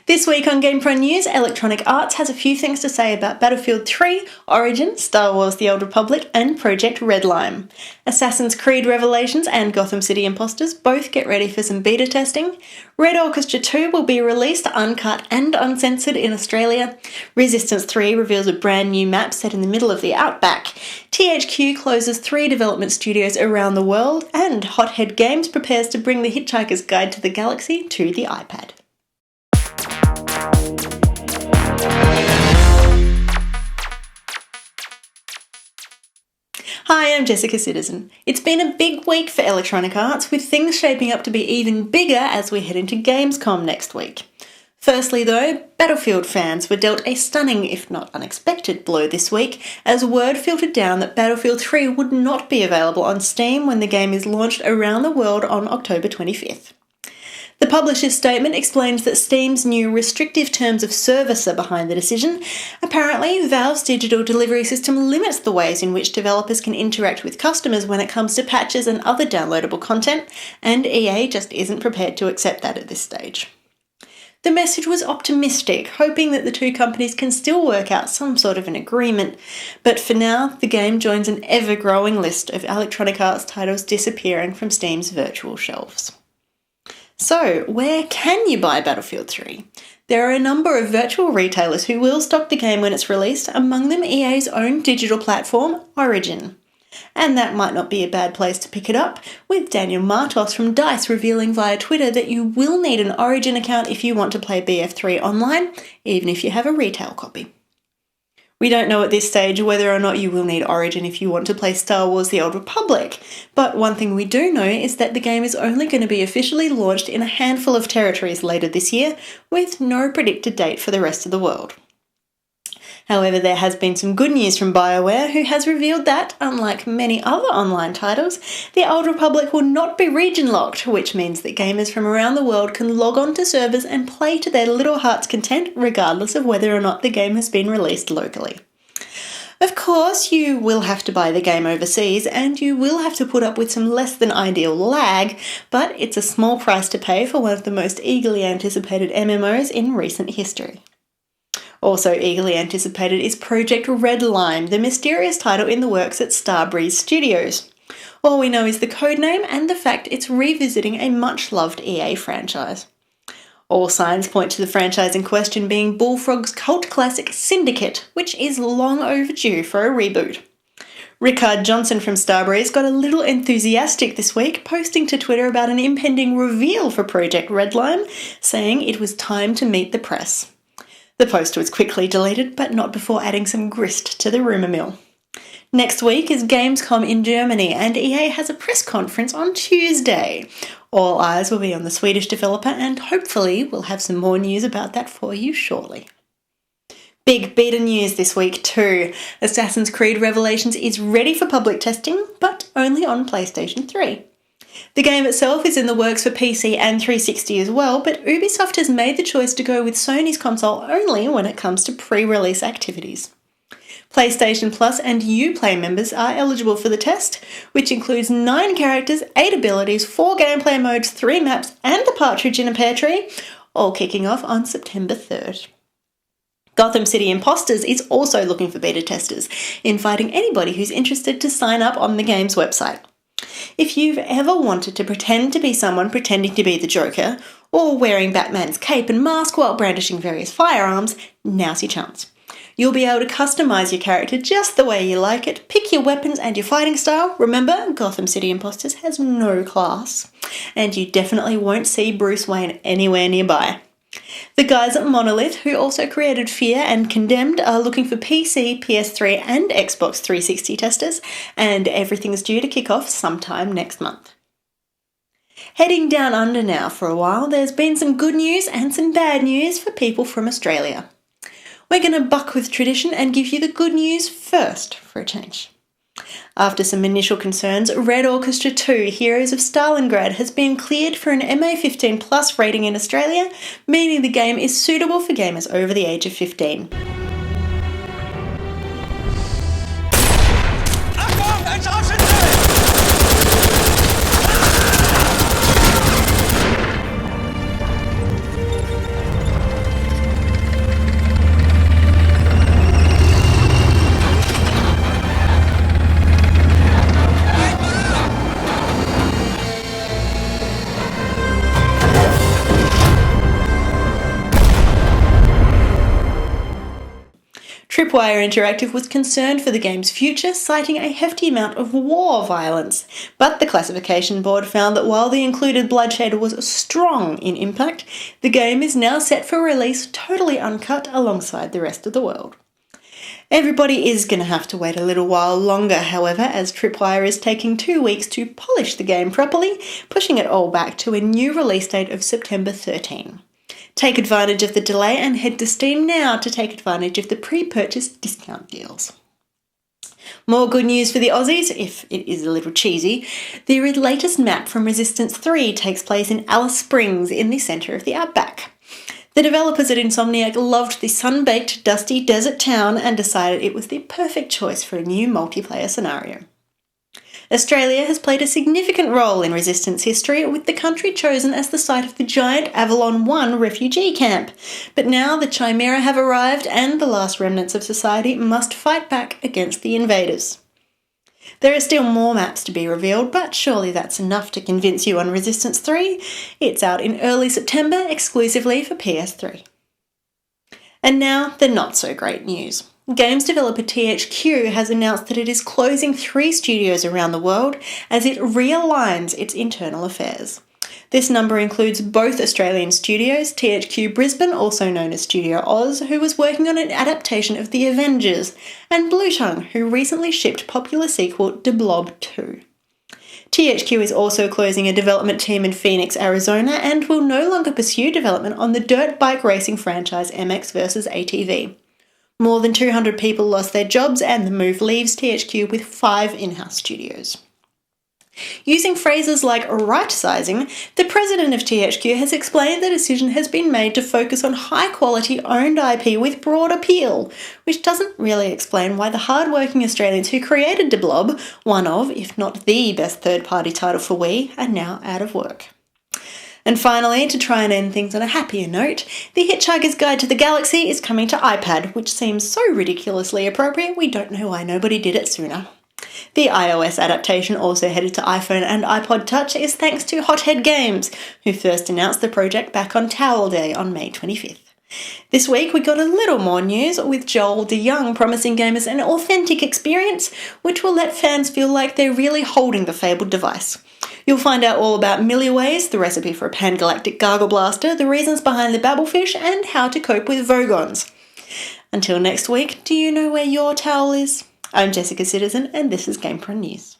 This week on GamePron News, Electronic Arts has a few things to say about Battlefield 3, Origin, Star Wars The Old Republic, and Project RedLime. Assassin's Creed Revelations and Gotham City Impostors both get ready for some beta testing. Red Orchestra 2 will be released uncut and uncensored in Australia. Resistance 3 reveals a brand new map set in the middle of the Outback. THQ closes 3 development studios around the world, and Hothead Games prepares to bring the Hitchhiker's Guide to the Galaxy to the iPad. Hi, I'm Jessica Citizen. It's been a big week for Electronic Arts, with things shaping up to be even bigger as we head into Gamescom next week. Firstly though, Battlefield fans were dealt a stunning, if not unexpected, blow this week, as word filtered down that Battlefield 3 would not be available on Steam when the game is launched around the world on October 25th. The publisher's statement explains that Steam's new restrictive terms of service are behind the decision. Apparently, Valve's digital delivery system limits the ways in which developers can interact with customers when it comes to patches and other downloadable content, and EA just isn't prepared to accept that at this stage. The message was optimistic, hoping that the two companies can still work out some sort of an agreement, but for now, the game joins an ever-growing list of Electronic Arts titles disappearing from Steam's virtual shelves. So, where can you buy Battlefield 3? There are a number of virtual retailers who will stock the game when it's released, among them EA's own digital platform, Origin. And that might not be a bad place to pick it up, with Daniel Martos from DICE revealing via Twitter that you will need an Origin account if you want to play BF3 online, even if you have a retail copy. We don't know at this stage whether or not you will need Origin if you want to play Star Wars The Old Republic, but one thing we do know is that the game is only going to be officially launched in a handful of territories later this year, with no predicted date for the rest of the world. However, there has been some good news from BioWare, who has revealed that, unlike many other online titles, The Old Republic will not be region-locked, which means that gamers from around the world can log on to servers and play to their little heart's content, regardless of whether or not the game has been released locally. Of course, you will have to buy the game overseas, and you will have to put up with some less than ideal lag, but it's a small price to pay for one of the most eagerly anticipated MMOs in recent history. Also eagerly anticipated is Project RedLime, the mysterious title in the works at Starbreeze Studios. All we know is the codename and the fact it's revisiting a much-loved EA franchise. All signs point to the franchise in question being Bullfrog's cult classic Syndicate, which is long overdue for a reboot. Rickard Johnson from Starbreeze got a little enthusiastic this week, posting to Twitter about an impending reveal for Project RedLime, saying it was time to meet the press. The post was quickly deleted, but not before adding some grist to the rumour mill. Next week is Gamescom in Germany, and EA has a press conference on Tuesday. All eyes will be on the Swedish developer, and hopefully we'll have some more news about that for you shortly. Big beta news this week too. Assassin's Creed Revelations is ready for public testing, but only on PlayStation 3. The game itself is in the works for PC and 360 as well, but Ubisoft has made the choice to go with Sony's console only when it comes to pre-release activities. PlayStation Plus and Uplay members are eligible for the test, which includes 9 characters, 8 abilities, 4 gameplay modes, 3 maps, and a partridge in a pear tree, all kicking off on September 3rd. Gotham City Impostors is also looking for beta testers, inviting anybody who's interested to sign up on the game's website. If you've ever wanted to pretend to be someone pretending to be the Joker, or wearing Batman's cape and mask while brandishing various firearms, now's your chance. You'll be able to customise your character just the way you like it, pick your weapons and your fighting style. Remember, Gotham City Impostors has no class, and you definitely won't see Bruce Wayne anywhere nearby. The guys at Monolith, who also created Fear and Condemned, are looking for PC, PS3 and Xbox 360 testers, and everything's due to kick off sometime next month. Heading down under now for a while, there's been some good news and some bad news for people from Australia. We're going to buck with tradition and give you the good news first for a change. After some initial concerns, Red Orchestra 2 Heroes of Stalingrad has been cleared for an MA15 Plus rating in Australia, meaning the game is suitable for gamers over the age of 15. Tripwire Interactive was concerned for the game's future, citing a hefty amount of war violence, but the classification board found that while the included bloodshed was strong in impact, the game is now set for release totally uncut alongside the rest of the world. Everybody is going to have to wait a little while longer, however, as Tripwire is taking 2 weeks to polish the game properly, pushing it all back to a new release date of September 13. Take advantage of the delay and head to Steam now to take advantage of the pre-purchase discount deals. More good news for the Aussies, if it is a little cheesy. The latest map from Resistance 3 takes place in Alice Springs in the centre of the Outback. The developers at Insomniac loved the sun-baked, dusty desert town and decided it was the perfect choice for a new multiplayer scenario. Australia has played a significant role in Resistance history, with the country chosen as the site of the giant Avalon 1 refugee camp. But now the Chimera have arrived and the last remnants of society must fight back against the invaders. There are still more maps to be revealed, but surely that's enough to convince you on Resistance 3. It's out in early September, exclusively for PS3. And now, the not-so-great news. Games developer THQ has announced that it is closing 3 studios around the world as it realigns its internal affairs. This number includes both Australian studios, THQ Brisbane, also known as Studio Oz, who was working on an adaptation of The Avengers, and Bluetongue, who recently shipped popular sequel De Blob 2. THQ is also closing a development team in Phoenix, Arizona, and will no longer pursue development on the dirt bike racing franchise MX vs ATV. More than 200 people lost their jobs, and the move leaves THQ with 5 in-house studios. Using phrases like right-sizing, the president of THQ has explained the decision has been made to focus on high-quality owned IP with broad appeal, which doesn't really explain why the hard-working Australians who created De Blob, one of, if not the best third-party title for Wii, are now out of work. And finally, to try and end things on a happier note, The Hitchhiker's Guide to the Galaxy is coming to iPad, which seems so ridiculously appropriate we don't know why nobody did it sooner. The iOS adaptation, also headed to iPhone and iPod Touch, is thanks to Hothead Games, who first announced the project back on Towel Day on May 25th. This week we got a little more news, with Joel DeYoung promising gamers an authentic experience, which will let fans feel like they're really holding the fabled device. You'll find out all about Milliways, the recipe for a pan-galactic gargle blaster, the reasons behind the babblefish, and how to cope with Vogons. Until next week, do you know where your towel is? I'm Jessica Citizen, and this is GamePron News.